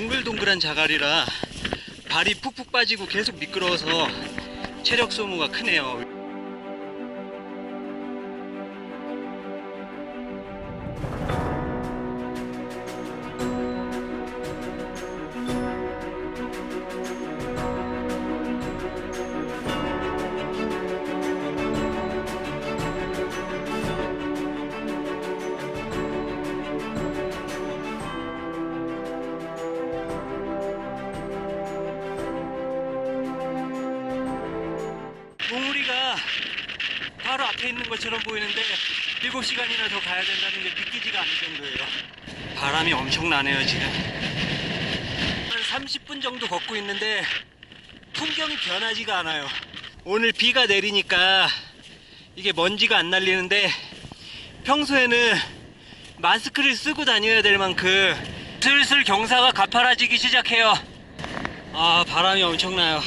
동글동글한 자갈이라 발이 푹푹 빠지고 계속 미끄러워서 체력 소모가 크네요. 몽우리가 바로 앞에 있는 것처럼 보이는데 7시간이나 더 가야 된다는 게 믿기지가 않을 정도예요. 바람이 엄청나네요. 지금 한 30분 정도 걷고 있는데 풍경이 변하지가 않아요. 오늘 비가 내리니까 이게 먼지가 안 날리는데 평소에는 마스크를 쓰고 다녀야 될 만큼 슬슬 경사가 가파라지기 시작해요. 아, 바람이 엄청나요.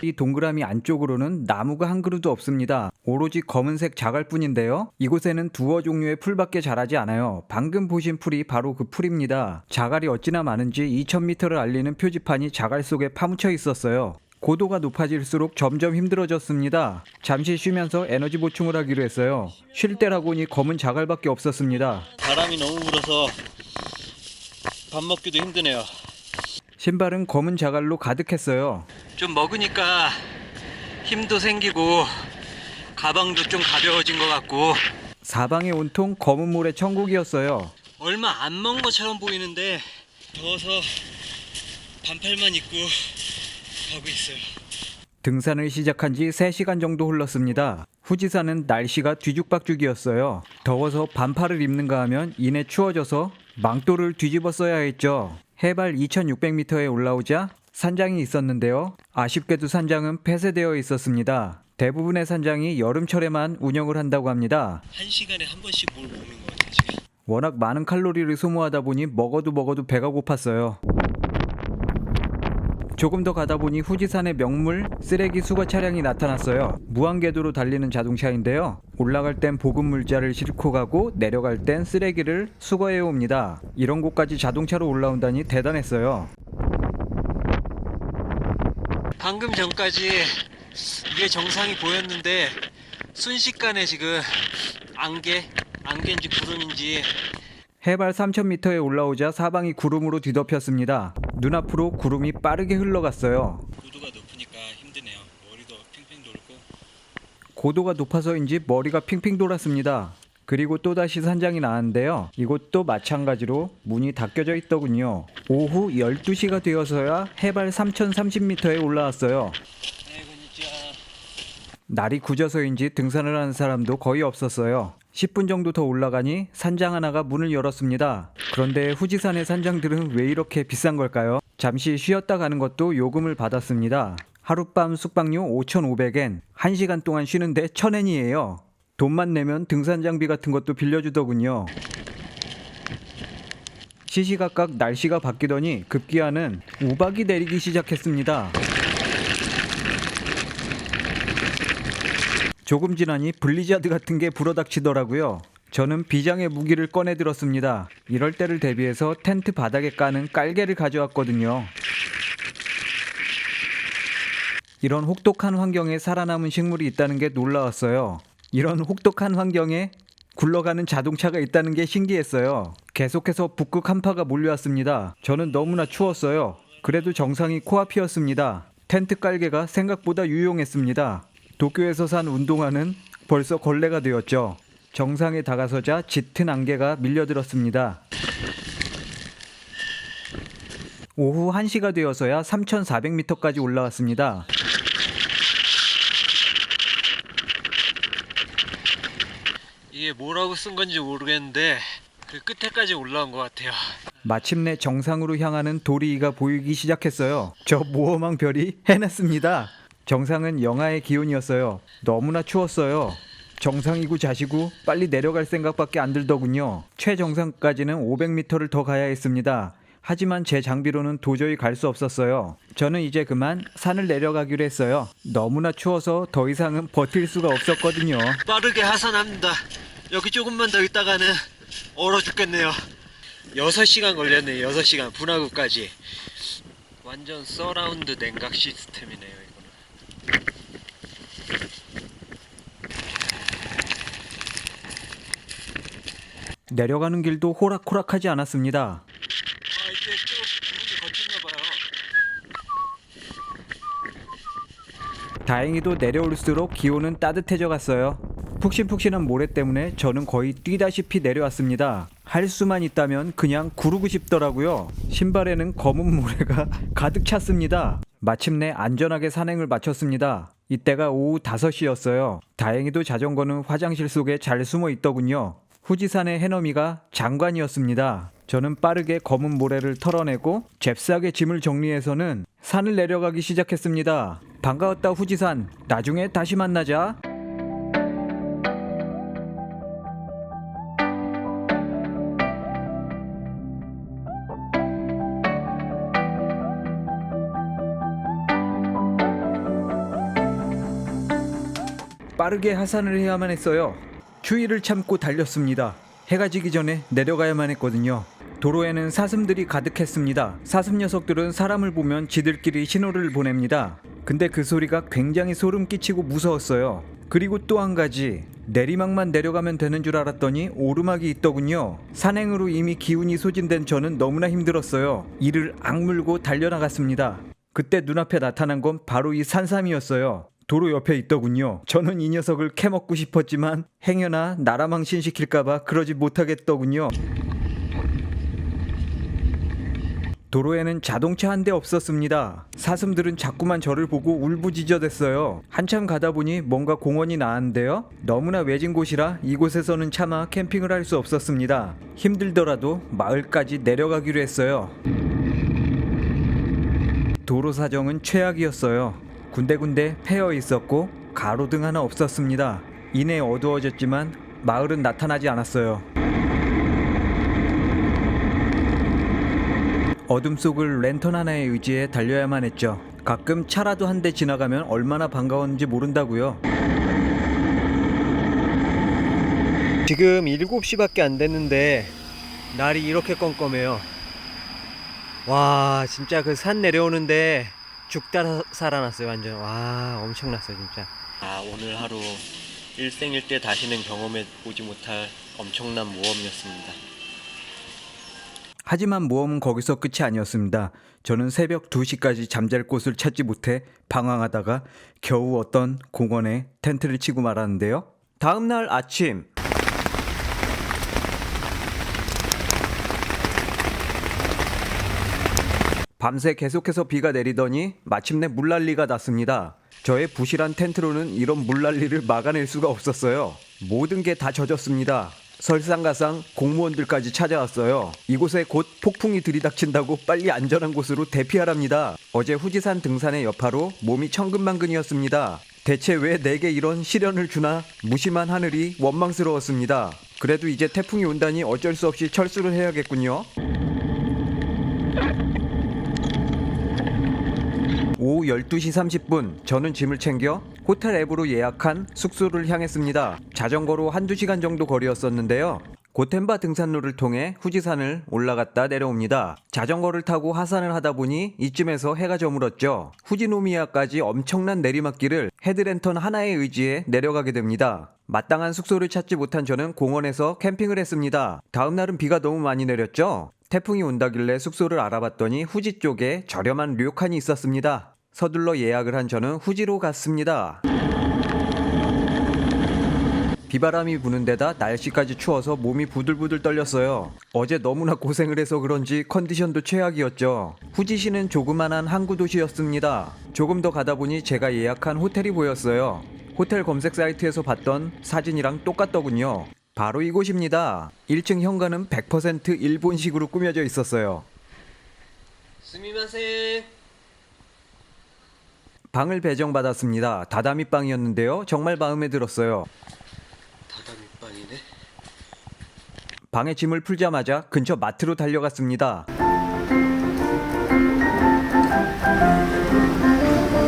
이 동그라미 안쪽으로는 나무가 한 그루도 없습니다. 오로지 검은색 자갈뿐인데요. 이곳에는 두어 종류의 풀밖에 자라지 않아요. 방금 보신 풀이 바로 그 풀입니다. 자갈이 어찌나 많은지 2000m를 알리는 표지판이 자갈 속에 파묻혀 있었어요. 고도가 높아질수록 점점 힘들어졌습니다. 잠시 쉬면서 에너지 보충을 하기로 했어요. 쉴 때라고니 검은 자갈밖에 없었습니다. 바람이 너무 불어서 밥 먹기도 힘드네요. 신발은 검은 자갈로 가득했어요. 좀 먹으니까 힘도 생기고 가방도 좀 가벼워진 것 같고 사방에 온통 검은 모래 천국이었어요. 얼마 안 먹은 것처럼 보이는데 더워서 반팔만 입고 가고 있어요. 등산을 시작한 지 3시간 정도 흘렀습니다. 후지산은 날씨가 뒤죽박죽이었어요. 더워서 반팔을 입는가 하면 이내 추워져서 망토를 뒤집어 써야 했죠. 해발 2600m에 올라오자 산장이 있었는데요. 아쉽게도 산장은 폐쇄되어 있었습니다. 대부분의 산장이 여름철에만 운영을 한다고 합니다. 1시간에 한 번씩 뭘 먹는 것 같아요 지금. 워낙 많은 칼로리를 소모하다 보니 먹어도 배가 고팠어요. 조금 더 가다 보니 후지산의 명물 쓰레기 수거 차량이 나타났어요. 무한궤도로 달리는 자동차인데요. 올라갈 땐 보급 물자를 싣고 가고 내려갈 땐 쓰레기를 수거해 옵니다. 이런 곳까지 자동차로 올라온다니 대단했어요. 방금 전까지 이게 정상이 보였는데 순식간에 지금 안개인지 구름인지 해발 3000m에 올라오자 사방이 구름으로 뒤덮였습니다. 눈앞으로 구름이 빠르게 흘러갔어요. 고도가 높으니까 힘드네요. 머리도 핑핑 돌고. 고도가 높아서인지 머리가 핑핑 돌았습니다. 그리고 또다시 산장이 나왔는데요. 이곳도 마찬가지로 문이 닫혀져 있더군요. 오후 12시가 되어서야 해발 3030m에 올라왔어요. 날이 굳어서인지 등산을 하는 사람도 거의 없었어요. 10분 정도 더 올라가니 산장 하나가 문을 열었습니다. 그런데 후지산의 산장들은 왜 이렇게 비싼 걸까요? 잠시 쉬었다 가는 것도 요금을 받았습니다. 하룻밤 숙박료 5,500엔, 1시간 동안 쉬는데 1,000엔이에요. 돈만 내면 등산 장비 같은 것도 빌려주더군요. 시시각각 날씨가 바뀌더니 급기야는 우박이 내리기 시작했습니다. 조금 지나니 블리자드 같은 게 불어닥치더라고요. 저는 비장의 무기를 꺼내 들었습니다. 이럴 때를 대비해서 텐트 바닥에 까는 깔개를 가져왔거든요. 이런 혹독한 환경에 살아남은 식물이 있다는 게 놀라웠어요. 이런 혹독한 환경에 굴러가는 자동차가 있다는 게 신기했어요. 계속해서 북극 한파가 몰려왔습니다. 저는 너무나 추웠어요. 그래도 정상이 코앞이었습니다. 텐트 깔개가 생각보다 유용했습니다. 도쿄에서 산 운동화는 벌써 걸레가 되었죠. 정상에 다가서자 짙은 안개가 밀려들었습니다. 오후 1시가 되어서야 3400m까지 올라왔습니다. 이게 뭐라고 쓴 건지 모르겠는데 그 끝에까지 올라온 것 같아요. 마침내 정상으로 향하는 도리이가 보이기 시작했어요. 저 모험한 별이 해냈습니다. 정상은 영하의 기온이었어요. 너무나 추웠어요. 정상이고 자시고 빨리 내려갈 생각밖에 안 들더군요. 최정상까지는 500m를 더 가야 했습니다. 하지만 제 장비로는 도저히 갈 수 없었어요. 저는 이제 그만 산을 내려가기로 했어요. 너무나 추워서 더 이상은 버틸 수가 6시간 걸렸네. 6시간 분화구까지. 완전 서라운드 냉각 시스템이네요 이거는. 내려가는 길도 호락호락하지 않았습니다. 아 이제 좀 기분이 거쳤나봐요. 다행히도 내려올수록 기온은 따뜻해져 갔어요. 푹신푹신한 모래 때문에 저는 거의 뛰다시피 내려왔습니다. 할 수만 있다면 그냥 구르고 싶더라고요. 신발에는 검은 모래가 가득 찼습니다. 마침내 안전하게 산행을 마쳤습니다. 이때가 오후 5시였어요. 다행히도 자전거는 화장실 속에 잘 숨어 있더군요. 후지산의 해넘이가 장관이었습니다. 저는 빠르게 검은 모래를 털어내고 잽싸게 짐을 정리해서는 산을 내려가기 시작했습니다. 반가웠다 후지산. 나중에 다시 만나자. 빠르게 하산을 해야만 했어요. 추위를 참고 달렸습니다. 해가 지기 전에 내려가야만 했거든요. 도로에는 사슴들이 가득했습니다. 사슴 녀석들은 사람을 보면 지들끼리 신호를 보냅니다. 근데 그 소리가 굉장히 소름 끼치고 무서웠어요. 그리고 또 한 가지, 내리막만 내려가면 되는 줄 알았더니 오르막이 있더군요. 산행으로 이미 기운이 소진된 저는 너무나 힘들었어요. 이를 악물고 달려나갔습니다. 그때 눈앞에 나타난 건 바로 이 산삼이었어요. 도로 옆에 있더군요. 저는 이 녀석을 캐먹고 싶었지만 행여나 나라망신 시킬까봐 그러지 못하겠더군요. 도로에는 자동차 한 대 없었습니다. 사슴들은 자꾸만 저를 보고 울부짖어댔어요. 한참 가다 보니 뭔가 공원이 나왔는데요. 너무나 외진 곳이라 이곳에서는 차마 캠핑을 할 수 없었습니다. 힘들더라도 마을까지 내려가기로 했어요. 도로 사정은 최악이었어요. 군데군데 패여 있었고 가로등 하나 없었습니다. 이내 어두워졌지만 마을은 나타나지 않았어요. 어둠 속을 랜턴 하나에 의지해 달려야만 했죠. 가끔 차라도 한 대 지나가면 얼마나 반가웠는지 모른다고요. 지금 7시밖에 안 됐는데 날이 이렇게 껌껌해요. 와 진짜 그 산 내려오는데 죽다 살아났어요 완전. 와 엄청났어요 진짜. 아 오늘 하루 일생일대 다시는 경험해 보지 못할 엄청난 모험이었습니다. 하지만 모험은 거기서 끝이 아니었습니다. 저는 새벽 2시까지 잠잘 곳을 찾지 못해 방황하다가 겨우 어떤 공원에 텐트를 치고 말았는데요. 다음날 아침, 밤새 계속해서 비가 내리더니 마침내 물난리가 났습니다. 저의 부실한 텐트로는 이런 물난리를 막아낼 수가 없었어요. 모든 게 다 젖었습니다. 설상가상 공무원들까지 찾아왔어요. 이곳에 곧 폭풍이 들이닥친다고 빨리 안전한 곳으로 대피하랍니다. 어제 후지산 등산의 여파로 몸이 천근만근이었습니다. 대체 왜 내게 이런 시련을 주나 무심한 하늘이 원망스러웠습니다. 그래도 이제 태풍이 온다니 어쩔 수 없이 철수를 해야겠군요. 오후 12시 30분 저는 짐을 챙겨 호텔 앱으로 예약한 숙소를 향했습니다. 자전거로 한두 시간 정도 거리였었는데요. 고텐바 등산로를 통해 후지산을 올라갔다 내려옵니다. 자전거를 타고 하산을 하다 보니 이쯤에서 해가 저물었죠. 후지노미야까지 엄청난 내리막길을 헤드랜턴 하나에 의지해 내려가게 됩니다. 마땅한 숙소를 찾지 못한 저는 공원에서 캠핑을 했습니다. 다음 날은 비가 너무 많이 내렸죠. 태풍이 온다길래 숙소를 알아봤더니 후지 쪽에 저렴한 료칸이 있었습니다. 서둘러 예약을 한 저는 후지로 갔습니다. 비바람이 부는 데다 날씨까지 추워서 몸이 부들부들 떨렸어요. 어제 너무나 고생을 해서 그런지 컨디션도 최악이었죠. 후지시는 조그만한 항구 도시였습니다. 조금 더 가다 보니 제가 예약한 호텔이 보였어요. 호텔 검색 사이트에서 봤던 사진이랑 똑같더군요. 바로 이곳입니다. 1층 현관은 100% 일본식으로 꾸며져 있었어요. 스미마셍. 방을 배정받았습니다. 다다미 방이었는데요. 정말 마음에 들었어요. 다다미 방이네. 방에 짐을 풀자마자 근처 마트로 달려갔습니다.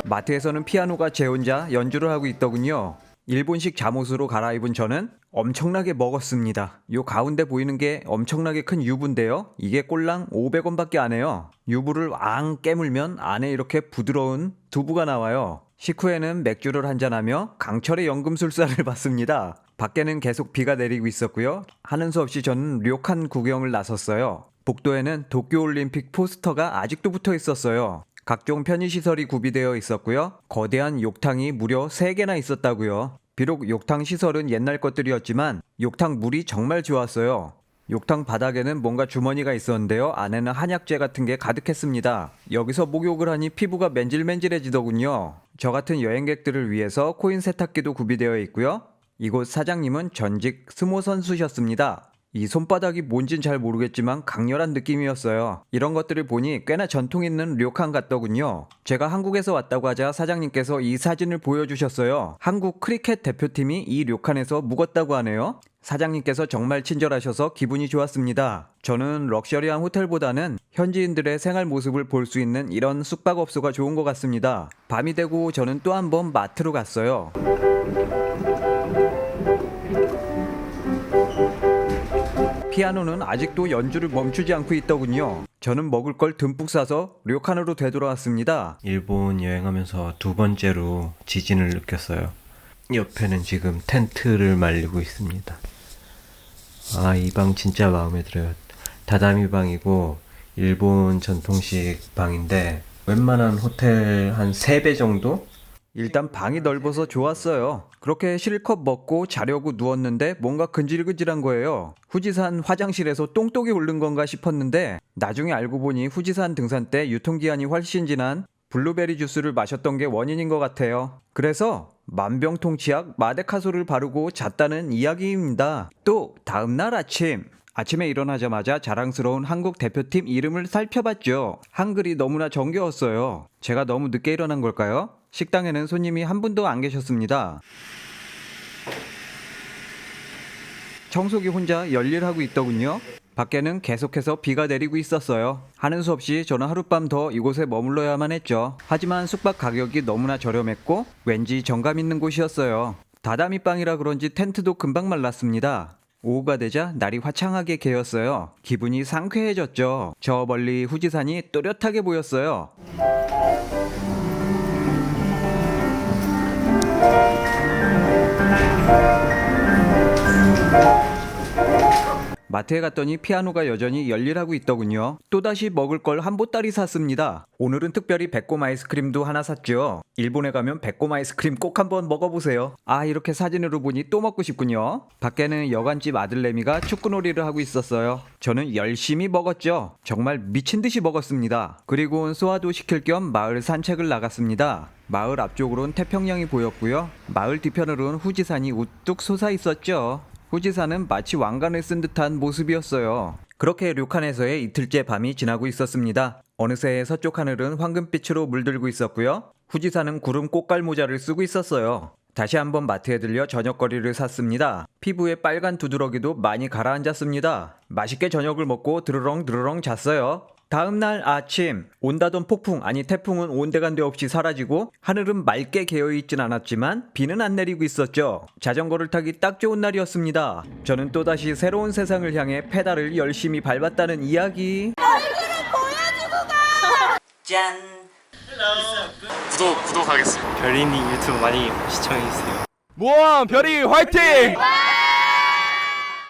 마트에서는 피아노가 제 혼자 연주를 하고 있더군요. 일본식 잠옷으로 갈아입은 저는 엄청나게 먹었습니다. 요 가운데 보이는 게 엄청나게 큰 유부인데요. 이게 꼴랑 500원밖에 안 해요. 유부를 앙 깨물면 안에 이렇게 부드러운 두부가 나와요. 식후에는 맥주를 한잔하며 강철의 연금술사를 봤습니다. 밖에는 계속 비가 내리고 있었고요. 하는 수 없이 저는 료칸 구경을 나섰어요. 복도에는 도쿄올림픽 포스터가 아직도 붙어 있었어요. 각종 편의시설이 구비되어 있었고요. 거대한 욕탕이 무려 3개나 있었다고요. 비록 욕탕 시설은 옛날 것들이었지만 욕탕 물이 정말 좋았어요. 욕탕 바닥에는 뭔가 주머니가 있었는데요. 안에는 한약재 같은 게 가득했습니다. 여기서 목욕을 하니 피부가 맨질맨질해지더군요. 저 같은 여행객들을 위해서 코인 세탁기도 구비되어 있고요. 이곳 사장님은 전직 스모 선수셨습니다. 이 손바닥이 뭔진 잘 모르겠지만 강렬한 느낌이었어요. 이런 것들을 보니 꽤나 전통 있는 료칸 같더군요. 제가 한국에서 왔다고 하자 사장님께서 이 사진을 보여주셨어요. 한국 크리켓 대표팀이 이 료칸에서 묵었다고 하네요. 사장님께서 정말 친절하셔서 기분이 좋았습니다. 저는 럭셔리한 호텔보다는 현지인들의 생활 모습을 볼 수 있는 이런 숙박업소가 좋은 것 같습니다. 밤이 되고 저는 또 한 번 마트로 갔어요. 피아노는 아직도 연주를 멈추지 않고 있더군요. 저는 먹을 걸 듬뿍 사서 료칸으로 되돌아왔습니다. 일본 여행하면서 2번째로 지진을 느꼈어요. 옆에는 지금 텐트를 말리고 있습니다. 아, 이 방 진짜 마음에 들어요. 다다미 방이고 일본 전통식 방인데 웬만한 호텔 한 3배 정도? 일단 방이 넓어서 좋았어요. 그렇게 실컷 먹고 자려고 누웠는데 뭔가 근질근질한 거예요. 후지산 화장실에서 똥독이 오른 건가 싶었는데 나중에 알고 보니 후지산 등산 때 유통기한이 훨씬 지난 블루베리 주스를 마셨던 게 원인인 것 같아요. 그래서 만병통치약 마데카소를 바르고 잤다는 이야기입니다. 또 다음날 아침에 일어나자마자 자랑스러운 한국 대표팀 이름을 살펴봤죠. 한글이 너무나 정겨웠어요. 제가 너무 늦게 일어난 걸까요? 식당에는 손님이 한 분도 안 계셨습니다. 청소기 혼자 열일하고 있더군요. 밖에는 계속해서 비가 내리고 있었어요. 하는 수 없이 저는 하룻밤 더 이곳에 머물러야만 했죠. 하지만 숙박 가격이 너무나 저렴했고 왠지 정감 있는 곳이었어요. 다다미방이라 그런지 텐트도 금방 말랐습니다. 오후가 되자 날이 화창하게 개었어요. 기분이 상쾌해졌죠. 저 멀리 후지산이 또렷하게 보였어요. 마트에 갔더니 피아노가 여전히 열일하고 있더군요. 또다시 먹을 걸 한 보따리 샀습니다. 오늘은 특별히 배꼽 아이스크림도 하나 샀죠. 일본에 가면 배꼽 아이스크림 꼭 한번 먹어보세요. 아, 이렇게 사진으로 보니 또 먹고 싶군요. 밖에는 여관집 아들내미가 축구놀이를 하고 있었어요. 저는 열심히 먹었죠. 정말 미친 듯이 먹었습니다. 그리고 소화도 시킬 겸 마을 산책을 나갔습니다. 마을 앞쪽으론 태평양이 보였고요. 마을 뒤편으론 후지산이 우뚝 솟아 있었죠. 후지산은 마치 왕관을 쓴 듯한 모습이었어요. 그렇게 료칸에서의 이틀째 밤이 지나고 있었습니다. 어느새 서쪽 하늘은 황금빛으로 물들고 있었고요. 후지산은 구름 꽃갈 모자를 쓰고 있었어요. 다시 한번 마트에 들려 저녁거리를 샀습니다. 피부에 빨간 두드러기도 많이 가라앉았습니다. 맛있게 저녁을 먹고 드르렁 잤어요. 다음날 아침, 온다던 폭풍, 아니 태풍은 온데간데 없이 사라지고 하늘은 맑게 개어있진 않았지만 비는 안 내리고 있었죠. 자전거를 타기 딱 좋은 날이었습니다. 저는 또다시 새로운 세상을 향해 페달을 열심히 밟았다는 이야기. 짠. 구독하겠습니다. 별이님 유튜브 많이 시청해주세요. 모험 별이 화이팅!